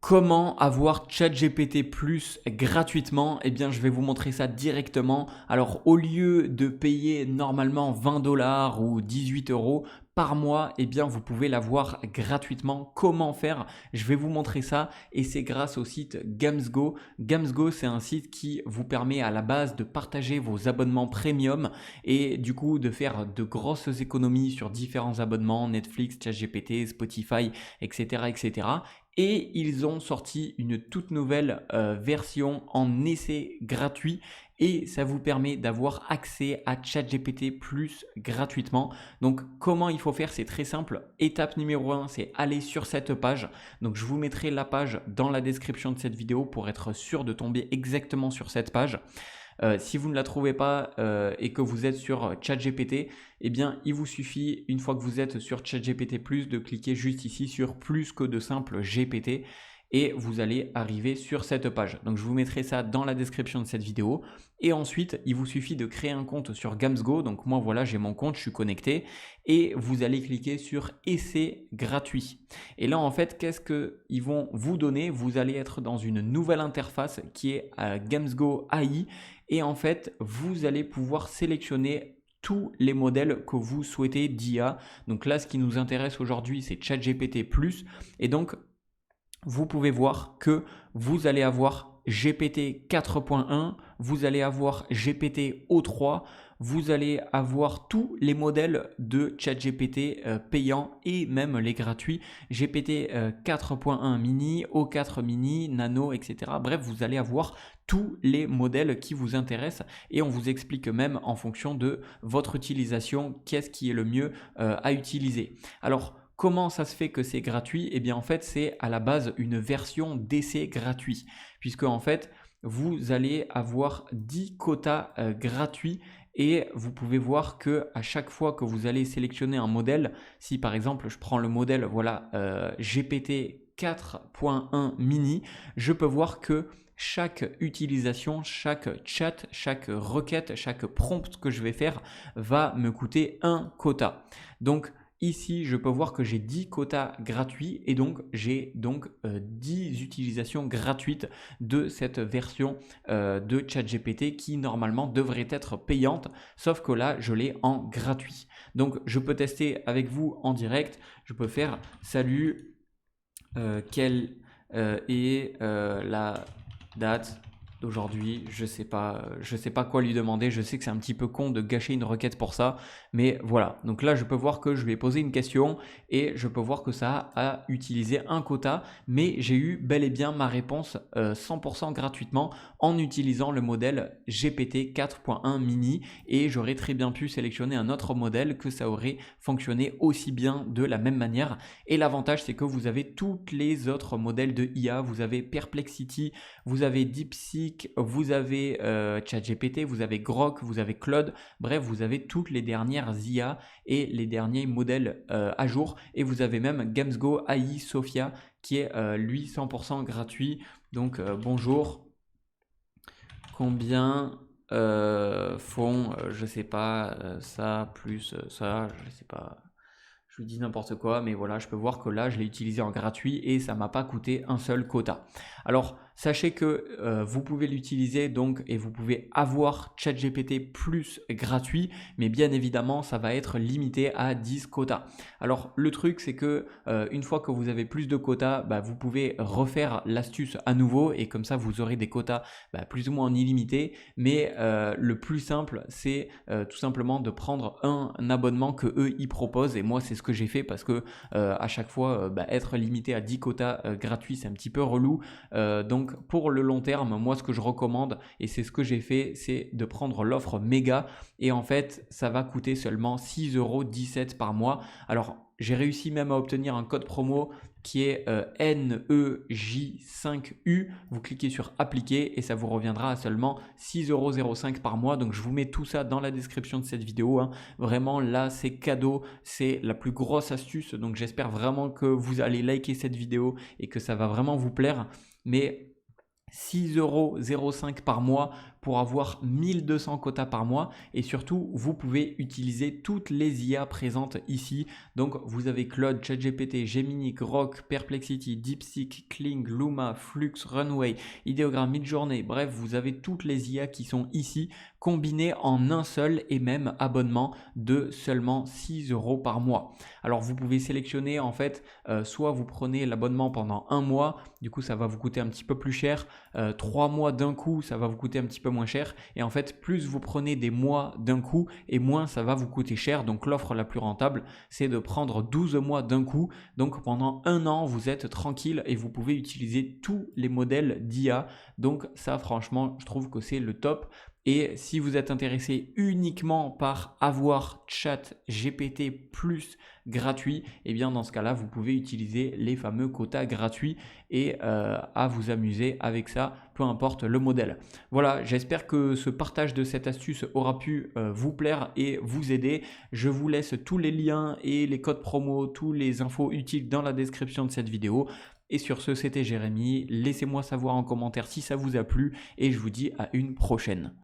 Comment avoir ChatGPT Plus gratuitement? Eh bien, je vais vous montrer ça directement. Alors, au lieu de payer normalement 20 $ ou 18 € par mois, eh bien, vous pouvez l'avoir gratuitement. Comment faire? Je vais vous montrer ça et c'est grâce au site Gamsgo. Gamsgo, c'est un site qui vous permet à la base de partager vos abonnements premium et du coup de faire de grosses économies sur différents abonnements, Netflix, ChatGPT, Spotify, etc., etc. Et ils ont sorti une toute nouvelle version en essai gratuit et ça vous permet d'avoir accès à ChatGPT Plus gratuitement. Donc comment il faut faire? C'est très simple. Étape numéro 1, c'est aller sur cette page. Donc je vous mettrai la page dans la description de cette vidéo pour être sûr de tomber exactement sur cette page. Si vous ne la trouvez pas et que vous êtes sur ChatGPT, eh bien, il vous suffit, une fois que vous êtes sur ChatGPT+, de cliquer juste ici sur plus que de simple GPT et vous allez arriver sur cette page. Donc, je vous mettrai ça dans la description de cette vidéo. Et ensuite, il vous suffit de créer un compte sur Gamsgo. Donc, moi, voilà, j'ai mon compte, je suis connecté. Et vous allez cliquer sur Essai gratuit. Et là, en fait, qu'est-ce qu'ils vont vous donner? Vous allez être dans une nouvelle interface qui est Gamsgo AI. Et en fait, vous allez pouvoir sélectionner tous les modèles que vous souhaitez d'IA. Donc là, ce qui nous intéresse aujourd'hui, c'est ChatGPT+. Et donc, vous pouvez voir que vous allez avoir GPT 4.1, vous allez avoir GPT O3, vous allez avoir tous les modèles de ChatGPT payants et même les gratuits, GPT 4.1 mini, O4 mini, nano, etc. Bref, vous allez avoir tous les modèles qui vous intéressent et on vous explique même en fonction de votre utilisation qu'est-ce qui est le mieux à utiliser. Alors, comment ça se fait que c'est gratuit? Eh bien en fait c'est à la base une version d'essai gratuit puisque en fait vous allez avoir 10 quotas gratuits et vous pouvez voir que à chaque fois que vous allez sélectionner un modèle, si par exemple je prends le modèle voilà GPT 4.1 mini, je peux voir que chaque utilisation, chaque chat, chaque requête, chaque prompt que je vais faire va me coûter un quota. Donc ici, je peux voir que j'ai 10 quotas gratuits et donc j'ai 10 utilisations gratuites de cette version de ChatGPT qui normalement devrait être payante, sauf que là, je l'ai en gratuit. Donc, je peux tester avec vous en direct. Je peux faire salut, quelle est la date d'aujourd'hui? Je sais pas quoi lui demander. Je sais que c'est un petit peu con de gâcher une requête pour ça, mais voilà. Donc là, je peux voir que je lui ai posé une question et je peux voir que ça a utilisé un quota, mais j'ai eu bel et bien ma réponse 100% gratuitement en utilisant le modèle GPT 4.1 mini et j'aurais très bien pu sélectionner un autre modèle que ça aurait fonctionné aussi bien de la même manière. Et l'avantage, c'est que vous avez tous les autres modèles de IA. Vous avez Perplexity, vous avez DeepSeek, vous avez ChatGPT, vous avez Grok, vous avez Claude. Bref, vous avez toutes les dernières IA et les derniers modèles à jour. Et vous avez même Gamsgo AI Sophia qui est lui 100% gratuit. Donc bonjour, combien font, je sais pas, ça plus ça, je sais pas. Je vous dis n'importe quoi, mais voilà, je peux voir que là, je l'ai utilisé en gratuit et ça m'a pas coûté un seul quota. Alors, sachez que vous pouvez l'utiliser donc et vous pouvez avoir ChatGPT Plus gratuit, mais bien évidemment, ça va être limité à 10 quotas. Alors, le truc, c'est que une fois que vous avez plus de quotas, vous pouvez refaire l'astuce à nouveau et comme ça, vous aurez des quotas plus ou moins en illimité. Mais le plus simple, c'est tout simplement de prendre un abonnement que eux ils proposent et moi, c'est ce que j'ai fait parce que à chaque fois être limité à 10 quotas gratuits c'est un petit peu relou, donc pour le long terme moi ce que je recommande et c'est ce que j'ai fait, c'est de prendre l'offre méga et en fait ça va coûter seulement 6,17 € par mois. Alors j'ai réussi même à obtenir un code promo qui est NEJ5U. Vous cliquez sur appliquer et ça vous reviendra à seulement 6,05 € par mois. Donc je vous mets tout ça dans la description de cette vidéo, hein. Vraiment là c'est cadeau, c'est la plus grosse astuce. Donc j'espère vraiment que vous allez liker cette vidéo et que ça va vraiment vous plaire. Mais 6,05 € par mois pour avoir 1200 quotas par mois et surtout vous pouvez utiliser toutes les IA présentes ici. Donc vous avez Claude, ChatGPT, Gemini, Grok, Perplexity, DeepSeek, Kling, Luma, Flux, Runway, Ideogram, Midjourney, bref vous avez toutes les IA qui sont ici combinées en un seul et même abonnement de seulement 6 euros par mois. Alors vous pouvez sélectionner en fait soit vous prenez l'abonnement pendant un mois, du coup ça va vous coûter un petit peu plus cher, 3 mois d'un coup ça va vous coûter un petit peu moins cher et en fait plus vous prenez des mois d'un coup et moins ça va vous coûter cher. Donc l'offre la plus rentable c'est de prendre 12 mois d'un coup, donc pendant un an vous êtes tranquille et vous pouvez utiliser tous les modèles d'IA. Donc ça franchement je trouve que c'est le top. Et si vous êtes intéressé uniquement par avoir ChatGPT plus gratuit, et bien dans ce cas-là, vous pouvez utiliser les fameux quotas gratuits et à vous amuser avec ça, peu importe le modèle. Voilà, j'espère que ce partage de cette astuce aura pu vous plaire et vous aider. Je vous laisse tous les liens et les codes promo, tous les infos utiles dans la description de cette vidéo. Et sur ce, c'était Jérémy. Laissez-moi savoir en commentaire si ça vous a plu et je vous dis à une prochaine.